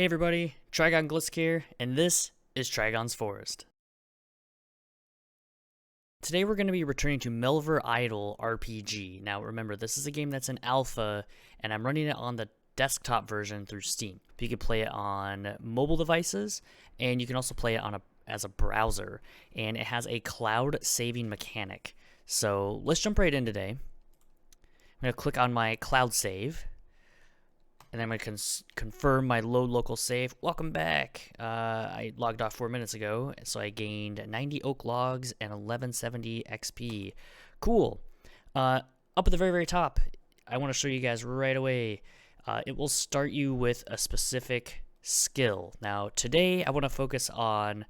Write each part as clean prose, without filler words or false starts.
Hey everybody, Trigon Glisk here, and this is Trigon's Forest. Today we're going to be returning to Melvor Idle RPG. Now remember, this is a game that's in alpha, and I'm running it on the desktop version through Steam. You can play it on mobile devices, and you can also play it on as a browser, and it has a cloud saving mechanic. So let's jump right in today. I'm going to click on my cloud save. And then I'm going to confirm my load local save. Welcome back. I logged off 4 minutes ago, so I gained 90 oak logs and 1170 XP. Cool. Up at the very, very top, I want to show you guys right away. It will start you with a specific skill. Now, today I want to focus on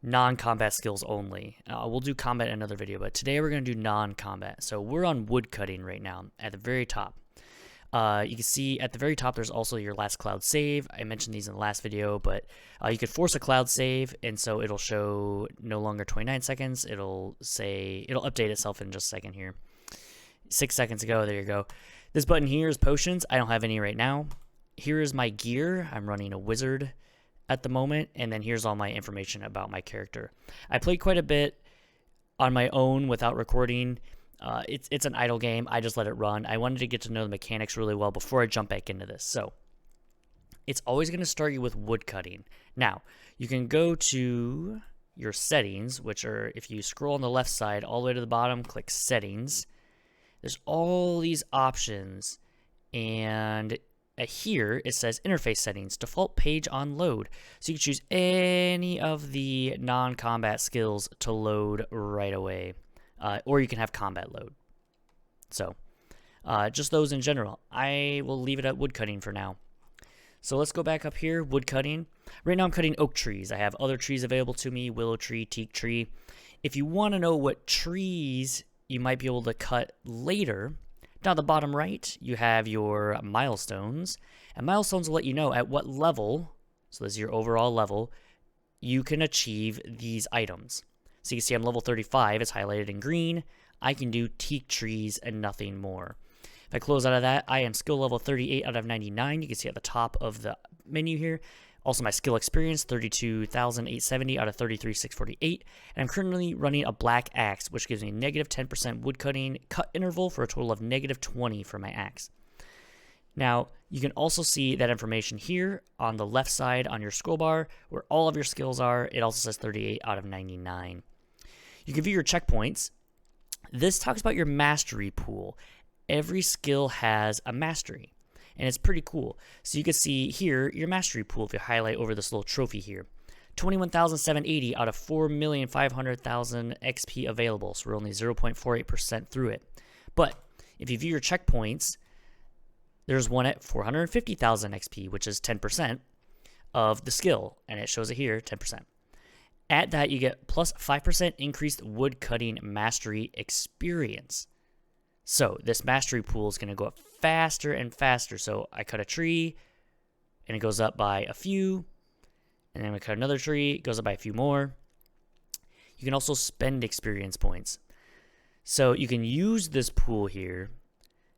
non-combat skills only. We'll do combat in another video, but today we're going to do non-combat. So we're on woodcutting right now at the very top. You can see at the very top there's also your last cloud save. I mentioned these in the last video, but you could force a cloud save, and so it'll show no longer 29 seconds. It'll update itself in just a second here. 6 seconds ago, there you go. This button here is potions. I don't have any right now. Here is my gear. I'm running a wizard at the moment, and then here's all my information about my character. I played quite a bit on my own without recording. It's an idle game. I just let it run. I wanted to get to know the mechanics really well before I jump back into this. So it's always going to start you with woodcutting. Now, you can go to your settings, which are, if you scroll on the left side all the way to the bottom, click settings. There's all these options, and here it says interface settings, default page on load. So you can choose any of the non-combat skills to load right away. Or you can have combat load. So, just those in general. I will leave it at woodcutting for now. So let's go back up here, woodcutting. Right now I'm cutting oak trees. I have other trees available to me, willow tree, teak tree. If you want to know what trees you might be able to cut later, down the bottom right, you have your milestones. And milestones will let you know at what level, so this is your overall level, you can achieve these items. So you can see I'm level 35, it's highlighted in green. I can do teak trees and nothing more. If I close out of that, I am skill level 38 out of 99. You can see at the top of the menu here. Also my skill experience, 32,870 out of 33,648. And I'm currently running a black axe, which gives me negative 10% woodcutting cut interval for a total of negative 20 for my axe. Now, you can also see that information here on the left side on your scroll bar where all of your skills are. It also says 38 out of 99. You can view your checkpoints. This talks about your mastery pool. Every skill has a mastery, and it's pretty cool. So you can see here your mastery pool if you highlight over this little trophy here. 21,780 out of 4,500,000 XP available, so we're only 0.48% through it. But if you view your checkpoints, there's one at 450,000 XP, which is 10% of the skill, and it shows it here, 10%. At that, you get plus 5% increased woodcutting mastery experience. So this mastery pool is going to go up faster and faster. So I cut a tree, and it goes up by a few, and then we cut another tree, it goes up by a few more. You can also spend experience points. So you can use this pool here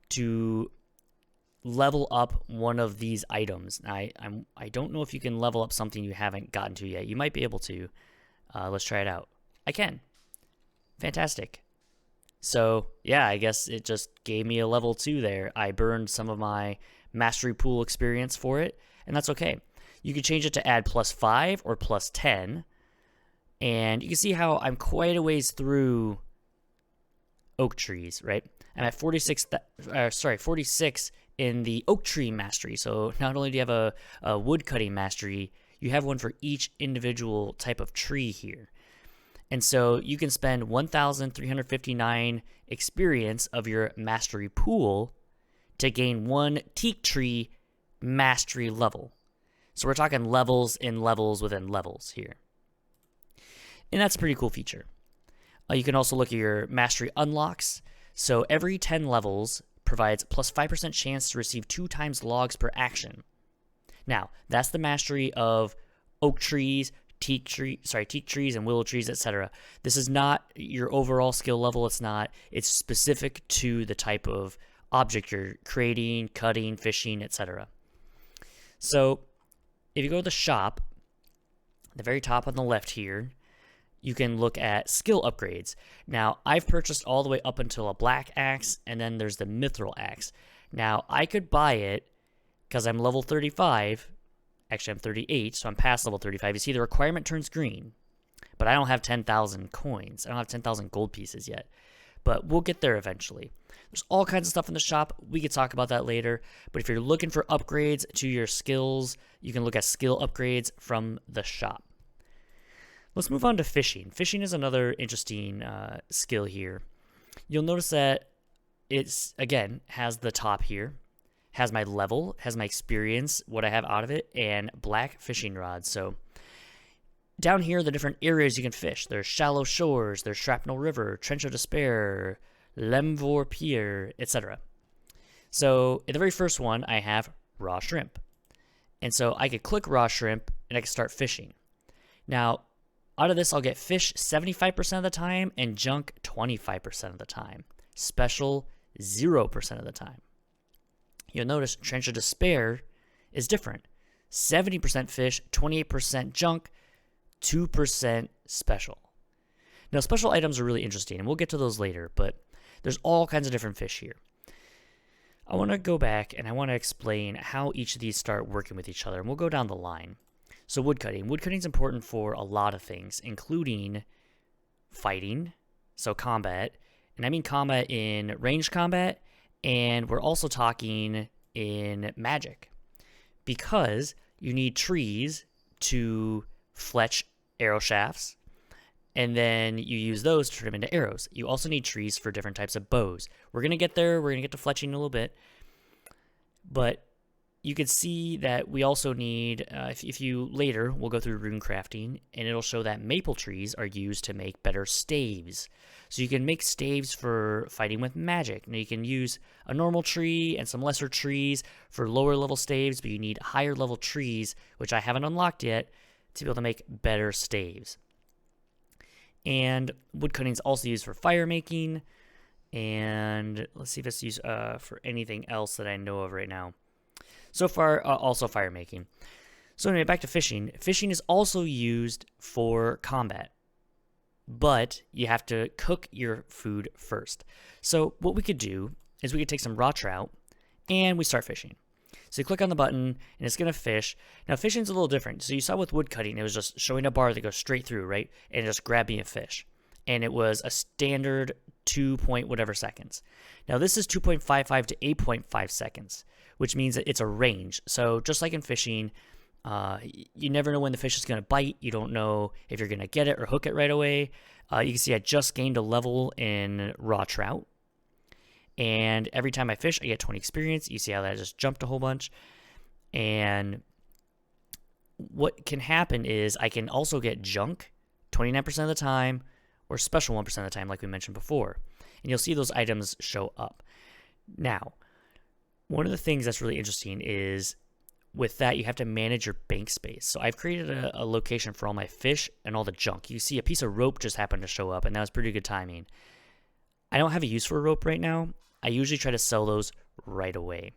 to level up one of these items. Now, I don't know if you can level up something you haven't gotten to yet. You might be able to. Let's try it out. I can. Fantastic. So, yeah, I guess it just gave me a level 2 there. I burned some of my mastery pool experience for it, and that's okay. You can change it to add plus 5 or plus 10, and you can see how I'm quite a ways through oak trees, right? I'm at 46 in the oak tree mastery. So not only do you have a wood cutting mastery, you have one for each individual type of tree here. And so you can spend 1,359 experience of your mastery pool to gain one teak tree mastery level. So we're talking levels in levels within levels here. And that's a pretty cool feature. You can also look at your mastery unlocks. So every 10 levels provides plus 5% chance to receive 2 times logs per action. Now, that's the mastery of oak trees, teak trees and willow trees, etc. This is not your overall skill level. It's specific to the type of object you're creating, cutting, fishing, etc. So if you go to the shop, the very top on the left here, you can look at skill upgrades. Now, I've purchased all the way up until a black axe, and then there's the mithril axe. Now, I could buy it because I'm level 35. Actually, I'm 38, so I'm past level 35. You see, the requirement turns green, but I don't have 10,000 coins. I don't have 10,000 gold pieces yet, but we'll get there eventually. There's all kinds of stuff in the shop. We could talk about that later, but if you're looking for upgrades to your skills, you can look at skill upgrades from the shop. Let's move on to fishing. Fishing is another interesting skill here. You'll notice that it's, again, has the top here, has my level, has my experience, what I have out of it, and black fishing rods. So down here, the different areas you can fish. There's Shallow Shores, there's Shrapnel River, Trench of Despair, Lemvor Pier, etc. So in the very first one, I have raw shrimp. And so I could click raw shrimp, and I can start fishing. Now, out of this, I'll get fish 75% of the time and junk 25% of the time. Special 0% of the time. You'll notice Trench of Despair is different. 70% fish, 28% junk, 2% special. Now, special items are really interesting, and we'll get to those later, but there's all kinds of different fish here. I want to go back, and I want to explain how each of these start working with each other, and we'll go down the line. So woodcutting. Woodcutting is important for a lot of things, including fighting, so combat. And I mean combat in ranged combat, and we're also talking in magic. Because you need trees to fletch arrow shafts, and then you use those to turn them into arrows. You also need trees for different types of bows. We're going to get there. We're going to get to fletching in a little bit. But you can see that we also need, if you later, we'll go through rune crafting, and it'll show that maple trees are used to make better staves. So you can make staves for fighting with magic. Now you can use a normal tree and some lesser trees for lower level staves, but you need higher level trees, which I haven't unlocked yet, to be able to make better staves. And woodcutting is also used for fire making, and let's see if it's used for anything else that I know of right now. So far, also fire making. So anyway, back to fishing. Fishing is also used for combat, but you have to cook your food first. So what we could do is we could take some raw trout, and we start fishing. So you click on the button, and it's going to fish. Now, fishing's a little different. So you saw with woodcutting, it was just showing a bar that goes straight through, right? And just grabbing a fish. And it was a standard 2 point whatever seconds. Now, this is 2.55 to 8.5 seconds, which means that it's a range. So just like in fishing, you never know when the fish is going to bite. You don't know if you're going to get it or hook it right away. You can see I just gained a level in raw trout. And every time I fish, I get 20 experience. You see how that just jumped a whole bunch. And what can happen is I can also get junk 29% of the time or special 1% of the time, like we mentioned before. And you'll see those items show up. Now, one of the things that's really interesting is with that, you have to manage your bank space. So I've created a location for all my fish and all the junk. You see a piece of rope just happened to show up, and that was pretty good timing. I don't have a use for a rope right now. I usually try to sell those right away.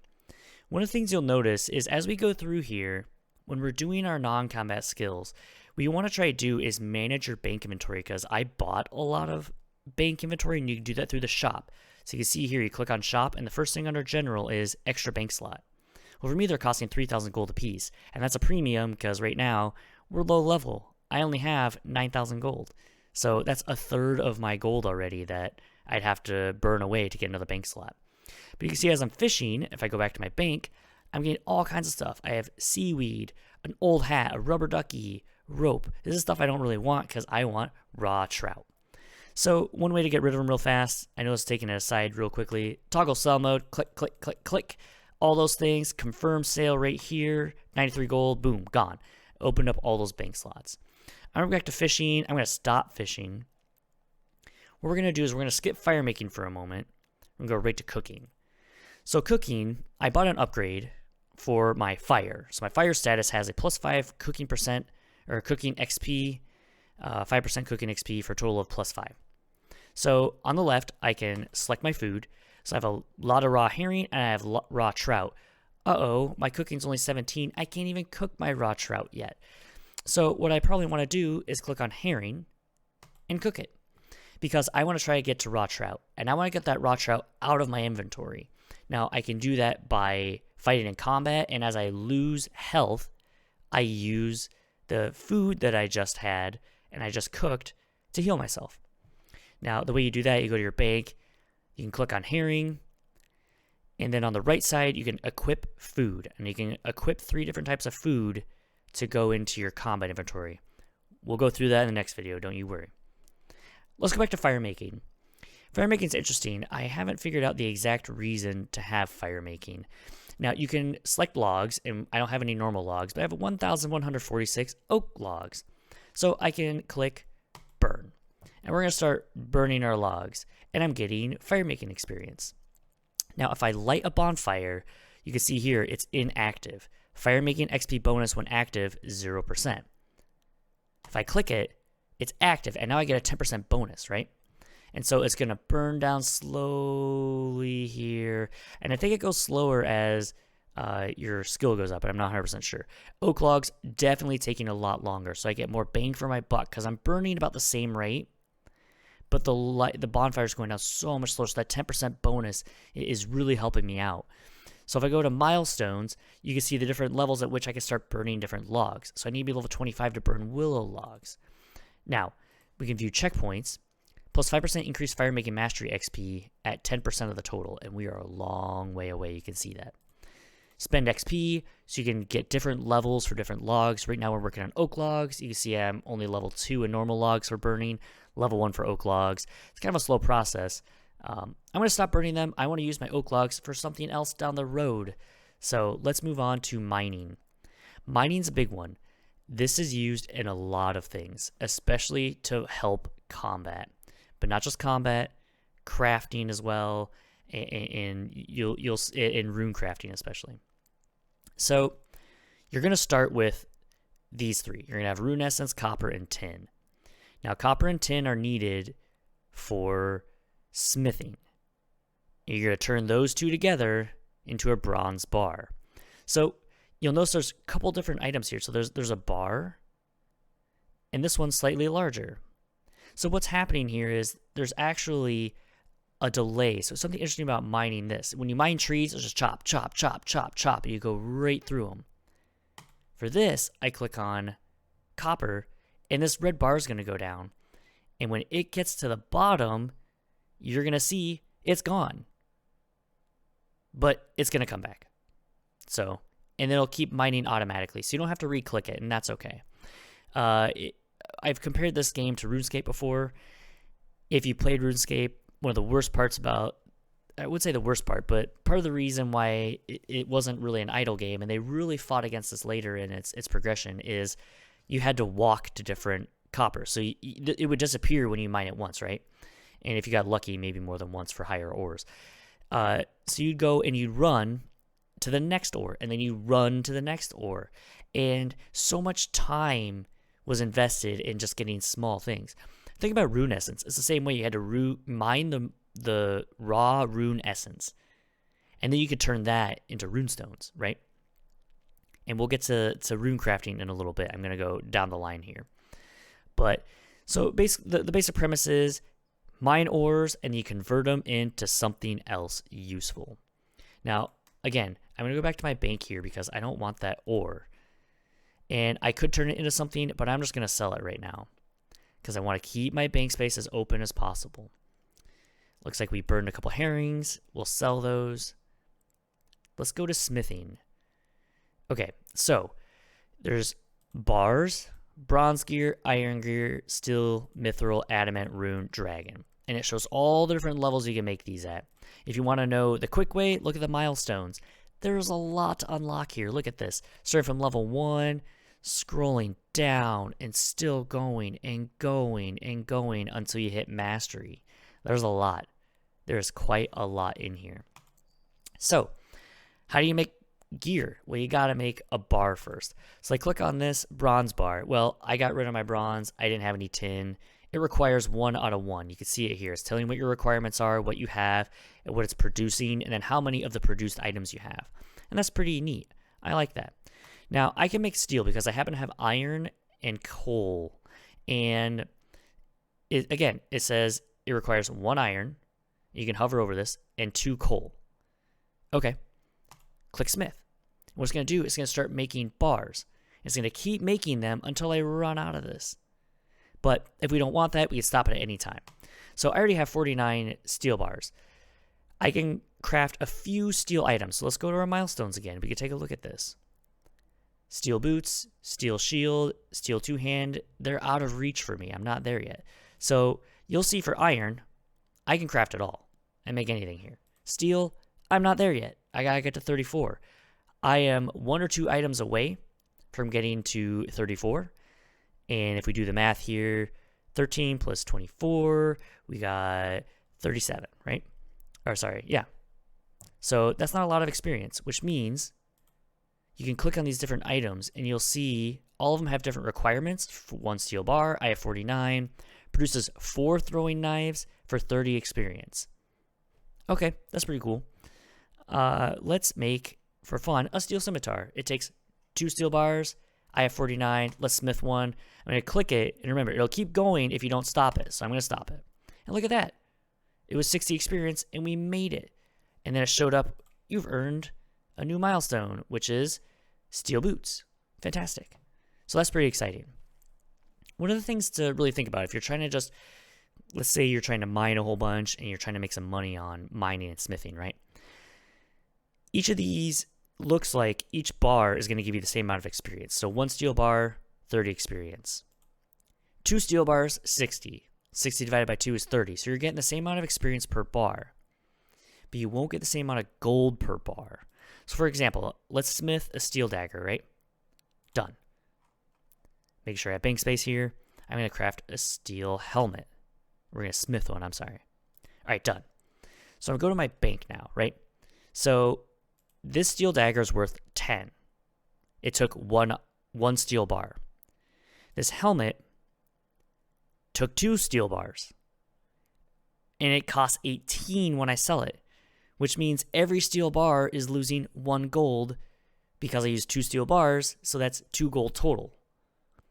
One of the things you'll notice is as we go through here, when we're doing our non-combat skills, what you want to try to do is manage your bank inventory, because I bought a lot of bank inventory, and you can do that through the shop. So you can see here, you click on shop, and the first thing under general is extra bank slot. Well, for me, they're costing 3,000 gold a piece, and that's a premium because right now we're low level. I only have 9,000 gold. So that's a third of my gold already that I'd have to burn away to get another bank slot. But you can see as I'm fishing, if I go back to my bank, I'm getting all kinds of stuff. I have seaweed, an old hat, a rubber ducky, rope. This is stuff I don't really want because I want raw trout. So one way to get rid of them real fast, I know it's taking it aside real quickly, toggle sell mode, click, click, click, click. All those things, confirm sale right here, 93 gold, boom, gone. Opened up all those bank slots. I'm going to go back to fishing. I'm going to stop fishing. What we're going to do is we're going to skip fire making for a moment. We're going to go right to cooking. So cooking, I bought an upgrade for my fire. So my fire status has a +5 cooking percent, or cooking XP, 5% cooking XP for a total of +5. So on the left, I can select my food. So I have a lot of raw herring and I have raw trout. uh-oh, my cooking's only 17. I can't even cook my raw trout yet. So what I probably want to do is click on herring and cook it, because I want to try to get to raw trout, and I want to get that raw trout out of my inventory. Now, I can do that by fighting in combat, and as I lose health, I use the food that I just had and I just cooked to heal myself. Now, the way you do that, you go to your bank, you can click on herring, and then on the right side, you can equip food, and you can equip 3 different types of food to go into your combat inventory. We'll go through that in the next video, don't you worry. Let's go back to fire making. Fire making is interesting. I haven't figured out the exact reason to have fire making. Now, you can select logs, and I don't have any normal logs, but I have 1,146 oak logs. So I can click burn, and we're going to start burning our logs, and I'm getting fire making experience. Now, if I light a bonfire, you can see here it's inactive. Fire making XP bonus when active, 0%. If I click it, it's active, and now I get a 10% bonus, right? And so it's going to burn down slowly here. And I think it goes slower as your skill goes up, but I'm not 100% sure. Oak logs definitely taking a lot longer, so I get more bang for my buck because I'm burning about the same rate, but the bonfire is going down so much slower, so that 10% bonus is really helping me out. So if I go to Milestones, you can see the different levels at which I can start burning different logs. So I need to be level 25 to burn willow logs. Now, we can view checkpoints. Plus 5% increased fire making mastery XP at 10% of the total, and we are a long way away. You can see that. Spend XP so you can get different levels for different logs. Right now we're working on oak logs. You can see I'm only level 2 in normal logs for burning, level 1 for oak logs. It's kind of a slow process. I'm going to stop burning them. I want to use my oak logs for something else down the road. So let's move on to mining. Mining's a big one. This is used in a lot of things, especially to help combat. But not just combat, crafting as well, and you'll in rune crafting especially. So you're going to start with these 3. You're going to have rune essence, copper, and tin. Now, copper and tin are needed for smithing. You're going to turn those 2 together into a bronze bar. So you'll notice there's a couple different items here. So there's a bar, and this one's slightly larger. So what's happening here is there's actually a delay. So something interesting about mining this. When you mine trees, it's just chop, chop, chop, chop, chop, and you go right through them. For this, I click on copper, and this red bar is going to go down. And when it gets to the bottom, you're going to see it's gone. But it's going to come back. So, and it'll keep mining automatically. So you don't have to re-click it, and that's okay. I've compared this game to Runescape before. If you played Runescape, one of the worst parts about, I would say the worst part, but part of the reason why it wasn't really an idle game, and they really fought against this later in its progression, is you had to walk to different copper. So it would disappear when you mine it once, right? And if you got lucky, maybe more than once for higher ores. So you'd go and you'd run to the next ore, and then you run to the next ore. And so much time was invested in just getting small things. Think about rune essence. It's the same way. You had to mine the raw rune essence, and then you could turn that into rune stones, right? And we'll get to rune crafting in a little bit. I'm going to go down the line here. But so the basic premise is mine ores, and you convert them into something else useful. Now, again, I'm going to go back to my bank here because I don't want that ore. And I could turn it into something, but I'm just going to sell it right now because I want to keep my bank space as open as possible. Looks like we burned a couple herrings. We'll sell those. Let's go to smithing. Okay, so there's bars, bronze gear, iron gear, steel, mithril, adamant, rune, dragon. And it shows all the different levels you can make these at. If you want to know the quick way, look at the milestones. There's a lot to unlock here. Look at this. Starting from level 1, scrolling down, and still going and going and going until you hit mastery. There's a lot. There's quite a lot in here. So, how do you make gear? Well, you got to make a bar first. So I click on this bronze bar. Well, I got rid of my bronze. I didn't have any tin. It requires 1 out of 1. You can see it here. It's telling you what your requirements are, what you have, and what it's producing, and then how many of the produced items you have. And that's pretty neat. I like that. Now, I can make steel because I happen to have iron and coal. And again, it says it requires 1 iron. You can hover over this, and 2 coal. Okay. Click smith. What it's going to do is going to start making bars. It's going to keep making them until I run out of this. But if we don't want that, we can stop it at any time. So I already have 49 steel bars. I can craft a few steel items. So let's go to our milestones again. We can take a look at this. Steel boots, steel shield, steel 2-hand. They're out of reach for me. I'm not there yet. So you'll see for iron, I can craft it all and make anything here. Steel, I'm not there yet. I gotta get to 34. I am 1 or 2 items away from getting to 34. And if we do the math here, 13 plus 24, we got 37, right? Or sorry, yeah. So that's not a lot of experience, which means you can click on these different items and you'll see all of them have different requirements. For 1 steel bar, I have 49. Produces 4 throwing knives for 30 experience. Okay, that's pretty cool. Let's make, for fun, a steel scimitar. It takes 2 steel bars. I have 49. Let's smith one. I'm going to click it, and remember, it'll keep going if you don't stop it. So I'm going to stop it. And look at that. It was 60 experience, and we made it. And then it showed up, you've earned a new milestone, which is steel boots. Fantastic. So that's pretty exciting. One of the things to really think about, if you're trying to just, let's say you're trying to mine a whole bunch, and you're trying to make some money on mining and smithing, right? Each of these looks like each bar is going to give you the same amount of experience. So 1 steel bar, 30 experience. 2 steel bars, 60. 60 divided by 2 is 30. So you're getting the same amount of experience per bar. But you won't get the same amount of gold per bar. So for example, let's smith a steel dagger, right? Done. Make sure I have bank space here. I'm going to craft a steel helmet. We're going to smith one, I'm sorry. All right, done. So I'm going to go to my bank now, right? So this steel dagger is worth 10. It took one steel bar. This helmet took 2 steel bars. And it costs 18 when I sell it, which means every steel bar is losing 1 gold because I used 2 steel bars, so that's 2 gold total.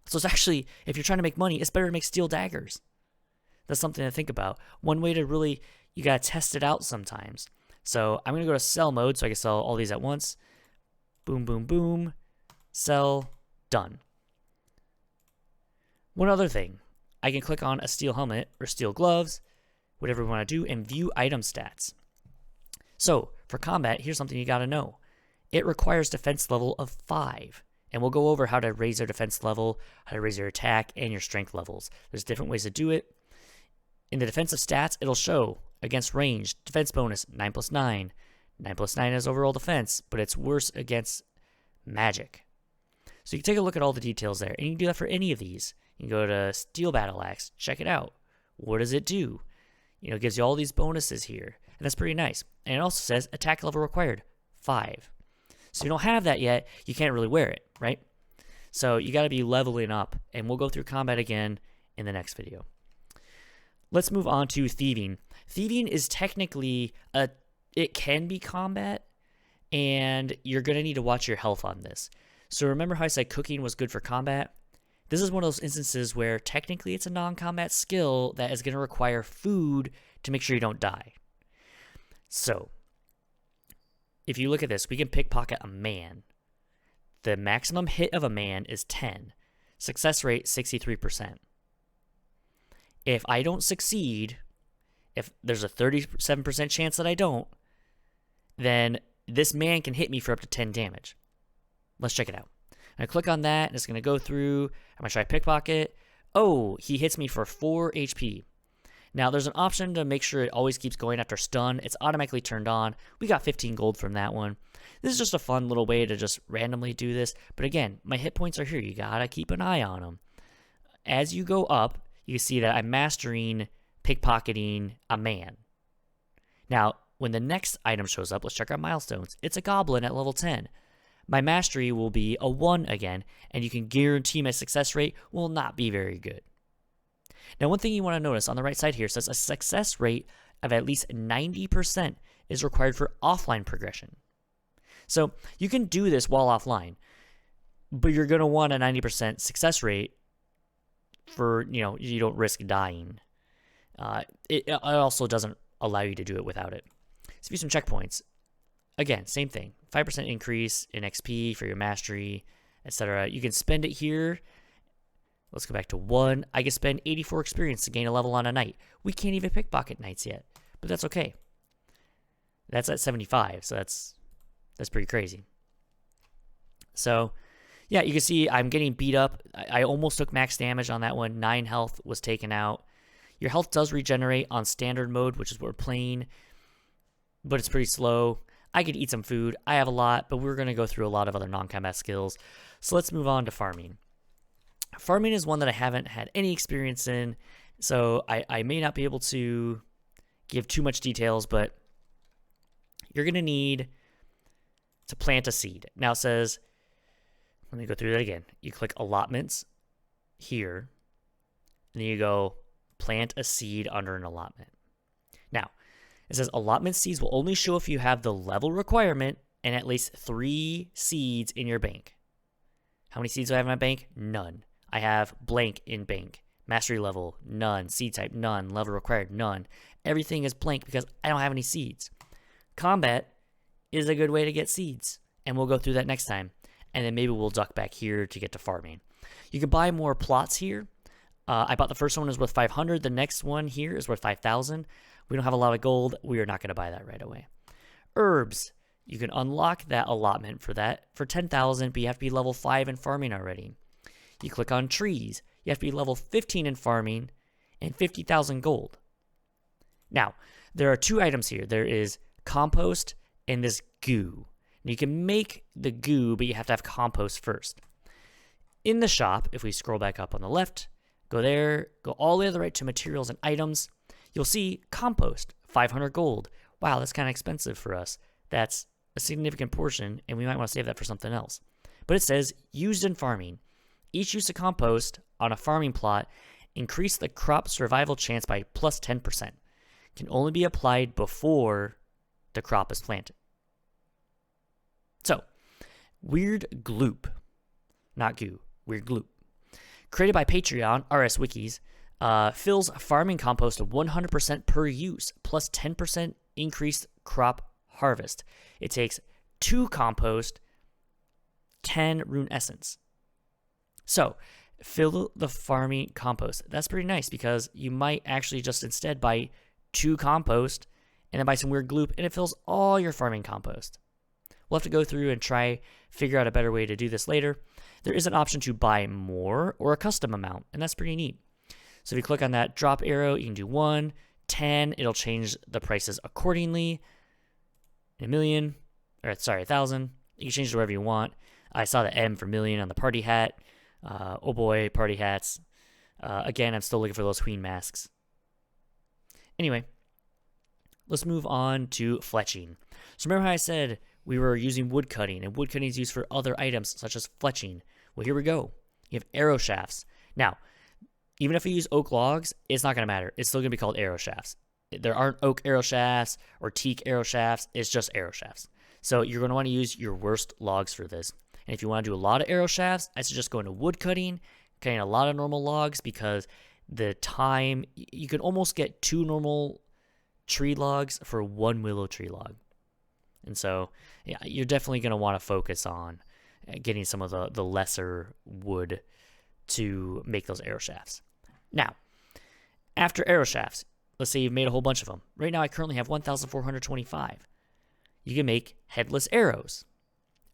So it's actually, if you're trying to make money, it's better to make steel daggers. That's something to think about. One way to really, you got to test it out sometimes. So I'm going to go to sell mode so I can sell all these at once. Boom, boom, boom. Sell. Done. One other thing. I can click on a steel helmet or steel gloves, whatever we want to do, and view item stats. So for combat, here's something you got to know. It requires defense level of 5. And we'll go over how to raise your defense level, how to raise your attack, and your strength levels. There's different ways to do it. In the defensive stats, it'll show against range, defense bonus, 9 plus 9. 9 plus 9 is overall defense, but it's worse against magic. So you can take a look at all the details there, and you can do that for any of these. You can go to Steel Battle Axe, check it out. What does it do? You know, it gives you all these bonuses here, and that's pretty nice. And it also says attack level required, 5. So if you don't have that yet, you can't really wear it, right? So you got to be leveling up, and we'll go through combat again in the next video. Let's move on to thieving. Thieving is technically, it can be combat, and you're going to need to watch your health on this. So remember how I said cooking was good for combat? This is one of those instances where technically it's a non-combat skill that is going to require food to make sure you don't die. So, if you look at this, we can pickpocket a man. The maximum hit of a man is 10. Success rate, 63%. If I don't succeed, if there's a 37% chance that I don't, then this man can hit me for up to 10 damage. Let's check it out. I click on that, and it's going to go through. I'm going to try pickpocket. Oh, he hits me for 4 HP. Now, there's an option to make sure it always keeps going after stun. It's automatically turned on. We got 15 gold from that one. This is just a fun little way to just randomly do this. But again, my hit points are here. You got to keep an eye on them. As you go up, you see that I'm mastering pickpocketing a man. Now, when the next item shows up, let's check our milestones. It's a goblin at level 10. My mastery will be a 1 again, and you can guarantee my success rate will not be very good. Now, one thing you want to notice on the right side here says a success rate of at least 90% is required for offline progression. So you can do this while offline, but you're going to want a 90% success rate for, you don't risk dying. It also doesn't allow you to do it without it. Let's view some checkpoints. Again, same thing. 5% increase in XP for your mastery, etc. You can spend it here. Let's go back to 1. I can spend 84 experience to gain a level on a knight. We can't even pickpocket knights yet, but that's okay. That's at 75, so that's pretty crazy. So, yeah, you can see I'm getting beat up. I almost took max damage on that one. 9 health was taken out. Your health does regenerate on standard mode, which is what we're playing, but it's pretty slow. I could eat some food. I have a lot, but we're going to go through a lot of other non-combat skills. So let's move on to farming. Farming is one that I haven't had any experience in, so I may not be able to give too much details, but you're going to need to plant a seed. Now it says, let me go through that again. You click allotments here, and then you go plant a seed under an allotment. Now, it says allotment seeds will only show if you have the level requirement and at least 3 seeds in your bank. How many seeds do I have in my bank? None. I have blank in bank. Mastery level, none. Seed type, none. Level required, none. Everything is blank because I don't have any seeds. Combat is a good way to get seeds, and we'll go through that next time. And then maybe we'll duck back here to get to farming. You can buy more plots here. I bought the first one is worth 500. The next one here is worth 5,000. We don't have a lot of gold. We are not going to buy that right away. Herbs. You can unlock that allotment for that for 10,000, but you have to be level 5 in farming already. You click on trees. You have to be level 15 in farming and 50,000 gold. Now, there are 2 items here. There is compost and this goo. And you can make the goo, but you have to have compost first. In the shop, if we scroll back up on the left, go there, go all the way to the right to materials and items, you'll see compost, 500 gold. Wow, that's kind of expensive for us. That's a significant portion, and we might want to save that for something else. But it says, used in farming. Each use of compost on a farming plot increase the crop survival chance by plus 10%. Can only be applied before the crop is planted. So, Weird Gloop. Not goo, Weird Gloop. Created by Patreon, RS Wikis, fills farming compost 100% per use, plus 10% increased crop harvest. It takes 2 compost, 10 rune essence. So, fill the farming compost. That's pretty nice because you might actually just instead buy 2 compost and then buy some weird gloop, and it fills all your farming compost. We'll have to go through and figure out a better way to do this later. There is an option to buy more or a custom amount, and that's pretty neat. So if you click on that drop arrow, you can do 1, 10, it'll change the prices accordingly. 1,000,000, 1,000. You can change it wherever you want. I saw the M for million on the party hat. Oh boy, party hats. Again, I'm still looking for those queen masks. Anyway, let's move on to fletching. So remember how I said we were using woodcutting, and woodcutting is used for other items such as fletching. Well, here we go. You have arrow shafts. Now, even if we use oak logs, it's not going to matter. It's still going to be called arrow shafts. There aren't oak arrow shafts or teak arrow shafts. It's just arrow shafts. So you're going to want to use your worst logs for this. And if you want to do a lot of arrow shafts, I suggest going to woodcutting, cutting a lot of normal logs, because the time, you can almost get 2 normal tree logs for 1 willow tree log. And so, yeah, you're definitely going to want to focus on getting some of the lesser wood to make those arrow shafts. Now, after arrow shafts, let's say you've made a whole bunch of them. Right now, I currently have 1,425. You can make headless arrows.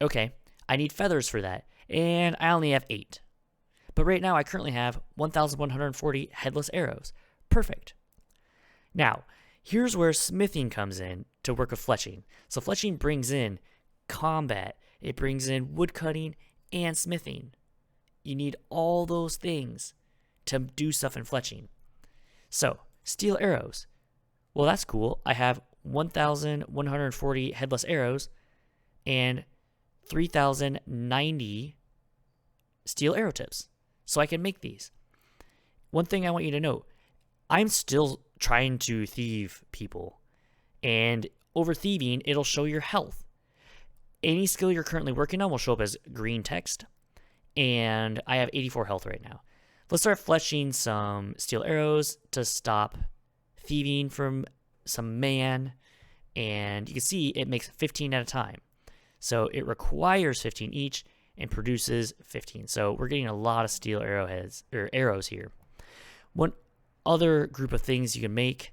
Okay, I need feathers for that, and I only have 8. But right now, I currently have 1,140 headless arrows. Perfect. Now, here's where smithing comes in to work with fletching. So fletching brings in combat. It brings in woodcutting and smithing. You need all those things to do stuff in fletching. So, steel arrows. Well, that's cool. I have 1,140 headless arrows and 3,090 steel arrow tips. So I can make these. One thing I want you to note, I'm still trying to thieve people. And over thieving, it'll show your health. Any skill you're currently working on will show up as green text, and I have 84 health right now. Let's start fletching some steel arrows to stop thieving from some man, and you can see it makes 15 at a time. So it requires 15 each and produces 15. So we're getting a lot of steel arrowheads or arrows here. One other group of things you can make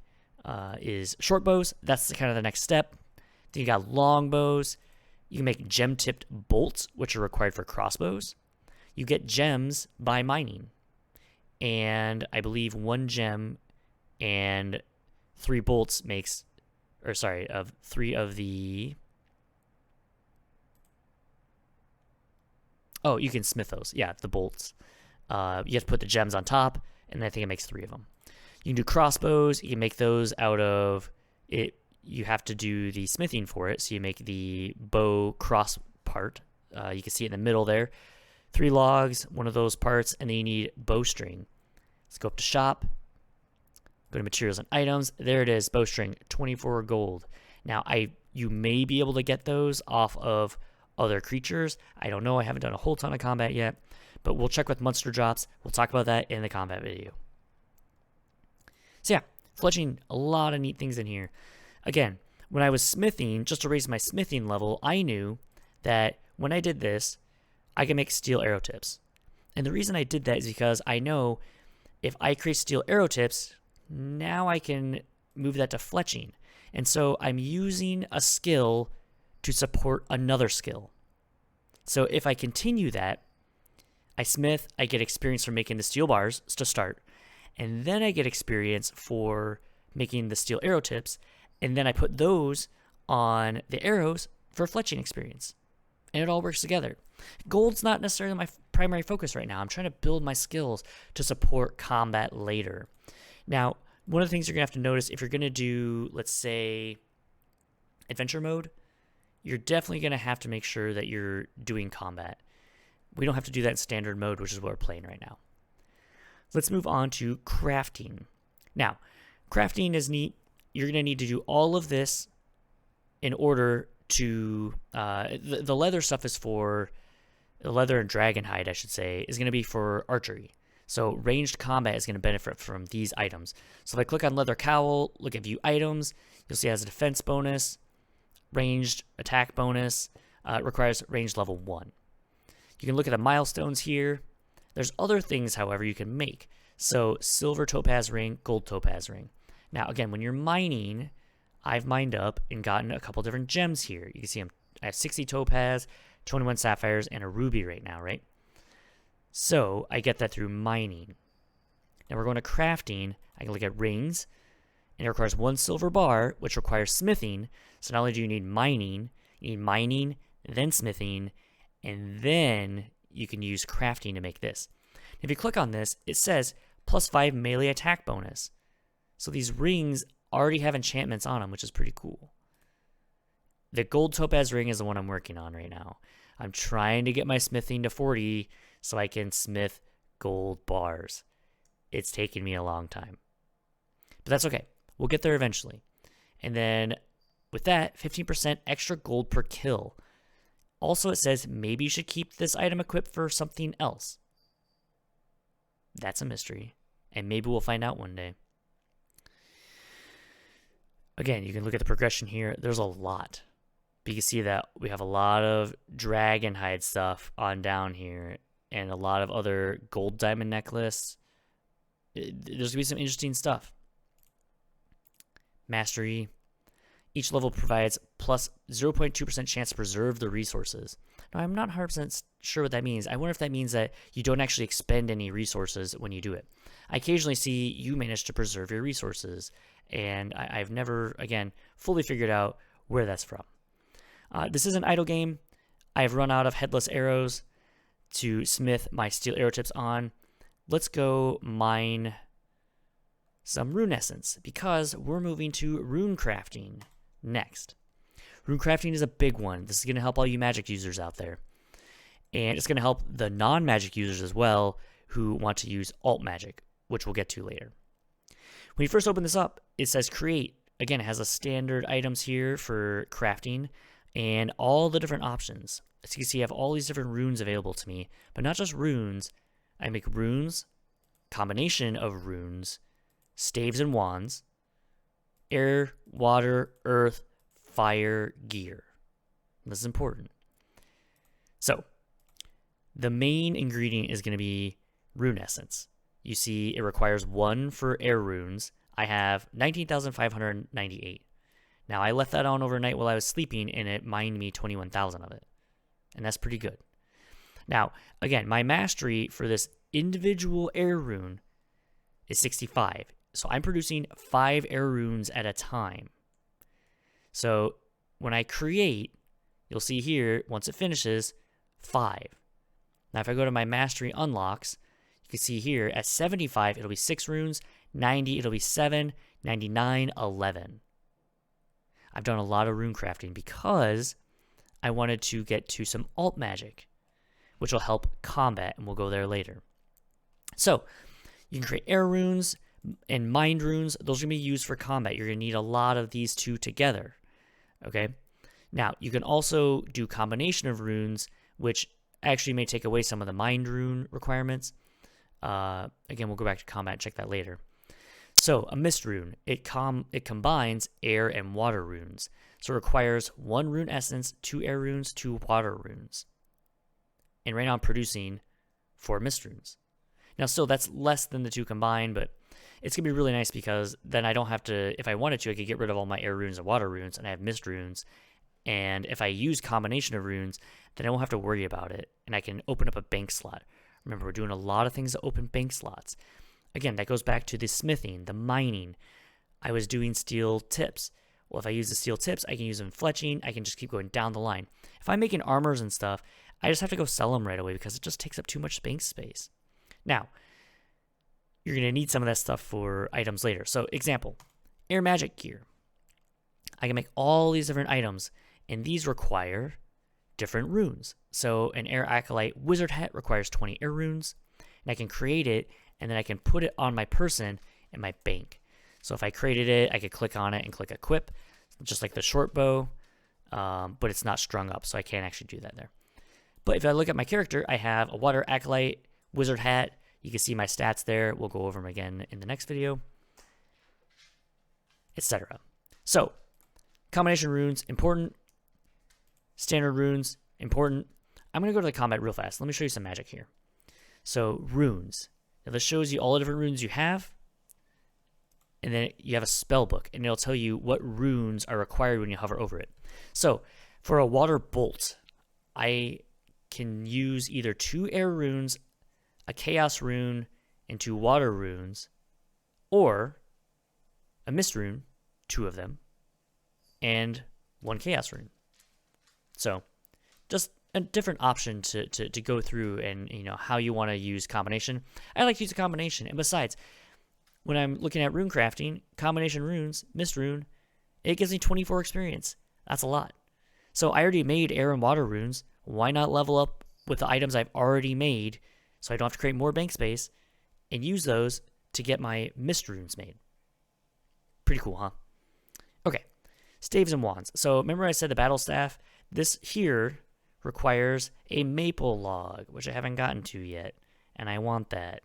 is short bows. That's kind of the next step. Then you got long bows. You can make gem-tipped bolts, which are required for crossbows. You get gems by mining. And I believe 1 gem and 3 bolts makes, or sorry, of 3 of the... Oh, you can smith those. Yeah, the bolts. You have to put the gems on top, and I think it makes 3 of them. You can do crossbows. You can make those out of it. You have to do the smithing for it, so you make the bow cross part. You can see it in the middle there. 3 logs, 1 of those parts, and then you need bowstring. Let's go up to shop. Go to materials and items. There it is, bowstring, 24 gold. Now, you may be able to get those off of other creatures. I don't know. I haven't done a whole ton of combat yet, but we'll check with monster drops. We'll talk about that in the combat video. So yeah, fletching, a lot of neat things in here. Again, when I was smithing, just to raise my smithing level, I knew that when I did this, I can make steel arrow tips. And the reason I did that is because I know if I create steel arrow tips, now I can move that to fletching. And so I'm using a skill to support another skill. So if I continue that, I smith, I get experience for making the steel bars to start, and then I get experience for making the steel arrow tips, and then I put those on the arrows for fletching experience. And it all works together. Gold's not necessarily my primary focus right now. I'm trying to build my skills to support combat later. Now, one of the things you're going to have to notice if you're going to do, let's say, adventure mode, you're definitely going to have to make sure that you're doing combat. We don't have to do that in standard mode, which is what we're playing right now. Let's move on to crafting. Now, crafting is neat. You're going to need to do all of this in order to... the leather stuff is for... The leather and dragon hide, I should say, is going to be for archery. So ranged combat is going to benefit from these items. So if I click on leather cowl, look at view items, you'll see it has a defense bonus, ranged attack bonus, it requires range level 1. You can look at the milestones here. There's other things, however, you can make. So silver topaz ring, gold topaz ring. Now, again, when you're mining, I've mined up and gotten a couple different gems here. You can see I have 60 topaz, 21 sapphires, and a ruby right now, right? So I get that through mining. Now we're going to crafting. I can look at rings, and it requires 1 silver bar, which requires smithing. So not only do you need mining, then smithing, and then you can use crafting to make this. If you click on this, it says +5 melee attack bonus. So these rings already have enchantments on them, which is pretty cool. The gold topaz ring is the one I'm working on right now. I'm trying to get my smithing to 40 so I can smith gold bars. It's taken me a long time. But that's okay. We'll get there eventually. And then with that, 15% extra gold per kill. Also, it says maybe you should keep this item equipped for something else. That's a mystery. And maybe we'll find out one day. Again, you can look at the progression here. There's a lot. But you can see that we have a lot of dragon hide stuff on down here. And a lot of other gold diamond necklace. There's going to be some interesting stuff. Mastery. Each level provides plus 0.2% chance to preserve the resources. Now, I'm not 100% sure what that means. I wonder if that means that you don't actually expend any resources when you do it. I occasionally see you manage to preserve your resources, and I've never, again, fully figured out where that's from. This is an idle game. I've run out of headless arrows to smith my steel arrow tips on. Let's go mine some rune essence, because we're moving to rune crafting next. Rune crafting is a big one. This is going to help all you magic users out there. And it's going to help the non-magic users as well who want to use alt magic, which we'll get to later. When you first open this up, it says create. Again, it has a standard items here for crafting. and all the different options. As you can see, I have all these different runes available to me, but not just runes. I make runes, combination of runes, staves and wands, air, water, earth, fire, gear. This is important. So, the main ingredient is going to be rune essence. You see, it requires 1 for air runes. I have 19,598. Now, I left that on overnight while I was sleeping, and it mined me 21,000 of it. And that's pretty good. Now, again, my mastery for this individual air rune is 65. So I'm producing 5 air runes at a time. So when I create, you'll see here, once it finishes, 5. Now, if I go to my mastery unlocks, you can see here at 75, it'll be 6 runes, 90, it'll be 7, 99, 11. I've done a lot of rune crafting because I wanted to get to some alt magic, which will help combat, and we'll go there later. So, you can create air runes and mind runes. Those are going to be used for combat. You're going to need a lot of these two together. Okay? Now, you can also do combination of runes, which actually may take away some of the mind rune requirements. Again, we'll go back to combat and check that later. So, a mist rune, it combines air and water runes. So it requires 1 rune essence, 2 air runes, 2 water runes. And right now I'm producing 4 mist runes. Now still, that's less than the 2 combined, but it's going to be really nice because then I don't have to, if I wanted to, I could get rid of all my air runes and water runes, and I have mist runes. And if I use combination of runes, then I won't have to worry about it, and I can open up a bank slot. Remember, we're doing a lot of things to open bank slots. Again, that goes back to the smithing, the mining. I was doing steel tips. Well, if I use the steel tips, I can use them in fletching. I can just keep going down the line. If I'm making armors and stuff, I just have to go sell them right away because it just takes up too much bank space. Now, you're going to need some of that stuff for items later. So, example, air magic gear. I can make all these different items, and these require different runes. So, an air acolyte wizard hat requires 20 air runes, and I can create it, and then I can put it on my person in my bank. So if I created it, I could click on it and click equip, just like the short bow, but it's not strung up, so I can't actually do that there. But if I look at my character, I have a water acolyte, wizard hat. You can see my stats there. We'll go over them again in the next video, etc. So, combination runes, important. Standard runes, important. I'm going to go to the combat real fast. Let me show you some magic here. So, runes. Now, this shows you all the different runes you have. And then you have a spell book, and it'll tell you what runes are required when you hover over it. So, for a water bolt, I can use either 2 air runes, a chaos rune, and 2 water runes, or a mist rune, 2 of them, and 1 chaos rune. So, just a different option to go through, and how you want to use combination. I like to use a combination, and besides, when I'm looking at rune crafting, combination runes, mist rune, it gives me 24 experience. That's a lot. So I already made air and water runes. Why not level up with the items I've already made so I don't have to create more bank space and use those to get my mist runes made? Pretty cool, huh? Okay, Staves and Wands. So remember I said the battle staff? This here requires a maple log, which I haven't gotten to yet, and I want that.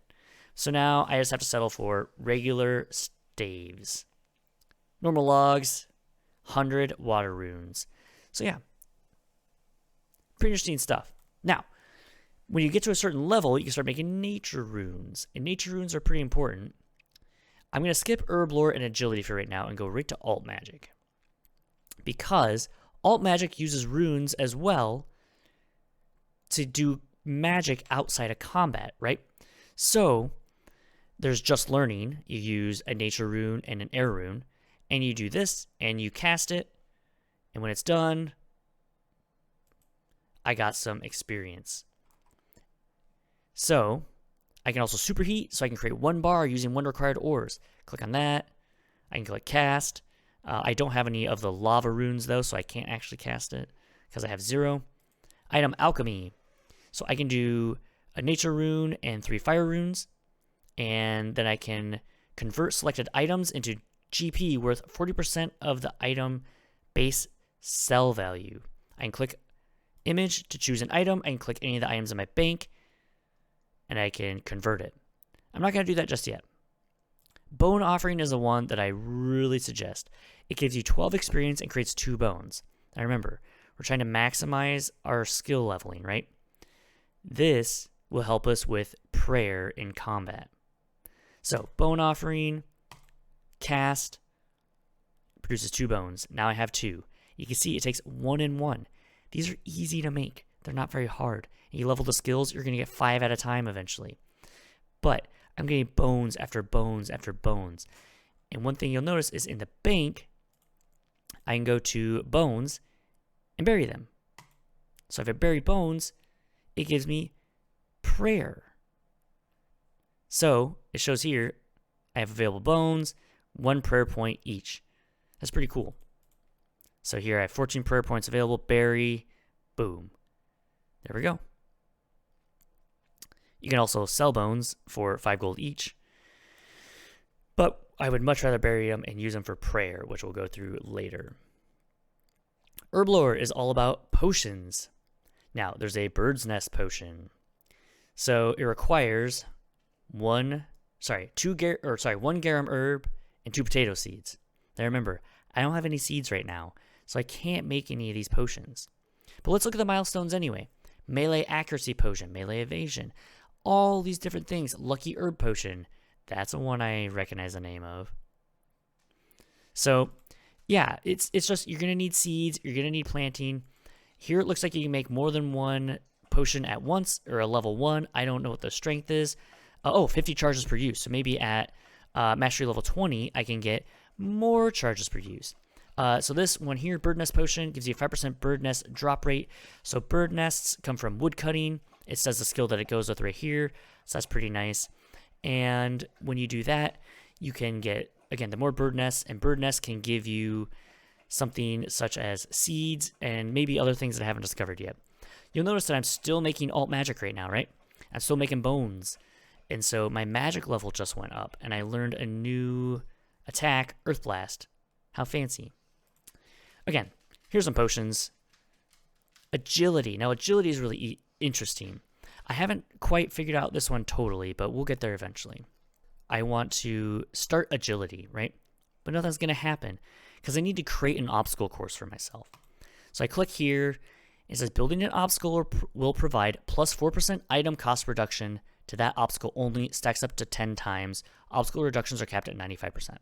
So now I just have to settle for regular staves. Normal logs, 100 water runes. So yeah, pretty interesting stuff. Now, when you get to a certain level, you can start making nature runes. And nature runes are pretty important. I'm going to skip herb lore and agility for right now and go right to alt magic. Because alt magic uses runes as well to do magic outside of combat, right? So, there's just learning. You use a nature rune and an air rune, and you do this, and you cast it, and when it's done, I got some experience. So, I can also superheat, so I can create 1 bar using 1 required ores. Click on that. I can click cast. I don't have any of the lava runes, though, so I can't actually cast it, because I have 0. Item alchemy. So I can do a nature rune and 3 fire runes, and then I can convert selected items into GP worth 40% of the item base sell value. I can click image to choose an item. I can click any of the items in my bank, and I can convert it. I'm not going to do that just yet. Bone offering is the one that I really suggest. It gives you 12 experience and creates 2 bones. Now remember, we're trying to maximize our skill leveling, right? This will help us with prayer in combat. So, bone offering, cast, produces 2 bones. Now I have 2. You can see it takes 1 and 1. These are easy to make. They're not very hard. And you level the skills, you're going to get 5 at a time eventually. But I'm getting bones after bones after bones. And one thing you'll notice is in the bank, I can go to bones and bury them. So if I bury bones, it gives me prayer. So it shows here, I have available bones, 1 prayer point each. That's pretty cool. So here I have 14 prayer points available, bury, boom. There we go. You can also sell bones for 5 gold each. But I would much rather bury them and use them for prayer, which we'll go through later. Herblore is all about potions. Now, there's a Birdness Potion. So it requires 1 garum herb and 2 potato seeds. Now remember, I don't have any seeds right now, so I can't make any of these potions. But let's look at the milestones anyway. Melee accuracy potion, melee evasion, all these different things. Lucky herb potion, that's the one I recognize the name of. So yeah, it's just, you're gonna need seeds, you're gonna need planting. Here it looks like you can make more than 1 potion at once, or a level 1. I don't know what the strength is. 50 charges per use. So maybe at mastery level 20, I can get more charges per use. So this one here, Birdness Potion, gives you a 5% bird nest drop rate. So bird nests come from woodcutting. It says the skill that it goes with right here. So that's pretty nice. And when you do that, you can get, again, the more bird nests. And bird nests can give you something such as seeds and maybe other things that I haven't discovered yet. You'll notice that I'm still making alt magic right now, right? I'm still making bones. And so my magic level just went up. And I learned a new attack, Earth Blast. How fancy. Again, here's some potions. Agility. Now, agility is really interesting. I haven't quite figured out this one totally, but we'll get there eventually. I want to start agility, right? But nothing's going to happen because I need to create an obstacle course for myself. So I click here. It says building an obstacle will provide plus 4% item cost reduction to that obstacle only. Stacks up to 10 times. Obstacle reductions are capped at 95%.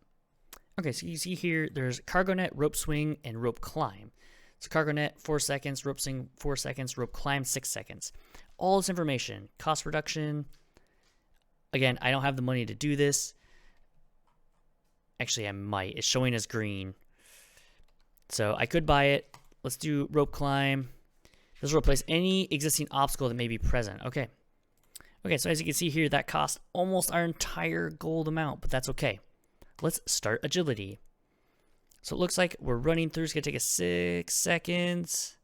Okay, so you see here, there's cargo net, rope swing, and rope climb. So cargo net, 4 seconds, rope swing, 4 seconds, rope climb, 6 seconds. All this information, cost reduction. Again, I don't have the money to do this. Actually, I might. It's showing as green. So I could buy it. Let's do rope climb. This will replace any existing obstacle that may be present. Okay. Okay, so as you can see here, that cost almost our entire gold amount, but that's okay. Let's start agility. So it looks like we're running through. It's going to take us 6 seconds.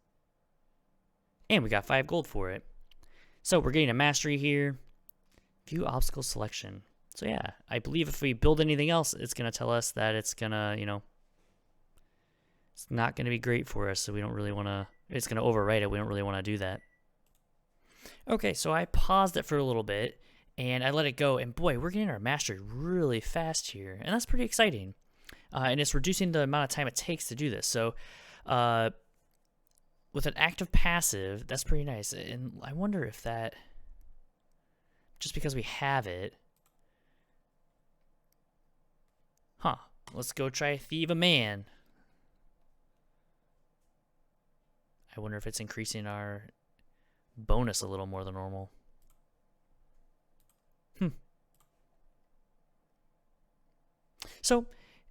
And we got 5 gold for it. So we're getting a mastery here. View obstacle selection. So yeah, I believe if we build anything else, it's going to tell us that it's going to, it's not going to be great for us. So we don't really want to, it's going to overwrite it. We don't really want to do that. Okay, so I paused it for a little bit. And I let it go, and boy, we're getting our mastery really fast here, and that's pretty exciting. And it's reducing the amount of time it takes to do this. So with an active passive, that's pretty nice. And I wonder if that, just because we have it, let's go try Thieve a Man. I wonder if it's increasing our bonus a little more than normal. So,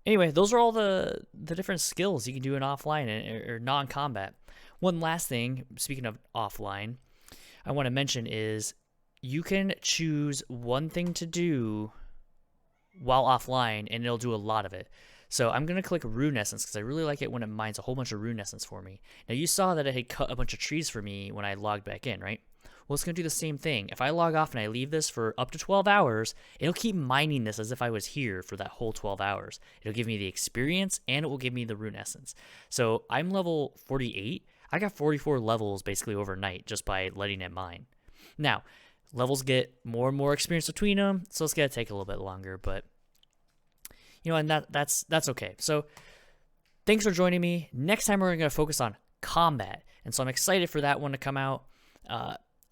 anyway, those are all the different skills you can do in offline or non-combat. One last thing, speaking of offline, I want to mention is you can choose one thing to do while offline, and it'll do a lot of it. So I'm going to click Rune Essence because I really like it when it mines a whole bunch of Rune Essence for me. Now, you saw that it had cut a bunch of trees for me when I logged back in, right? Well, it's going to do the same thing. If I log off and I leave this for up to 12 hours, it'll keep mining this as if I was here for that whole 12 hours. It'll give me the experience, and it will give me the Rune Essence. So I'm level 48. I got 44 levels basically overnight just by letting it mine. Now, levels get more and more experience between them, so it's going to take a little bit longer, but and that's okay. So thanks for joining me. Next time we're going to focus on combat, and so I'm excited for that one to come out.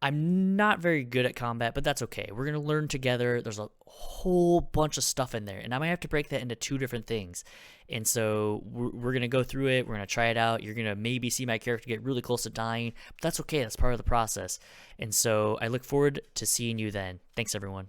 I'm not very good at combat, but that's okay. We're going to learn together. There's a whole bunch of stuff in there, and I might have to break that into 2 different things. And so we're going to go through it. We're going to try it out. You're going to maybe see my character get really close to dying, but that's okay. That's part of the process. And so I look forward to seeing you then. Thanks, everyone.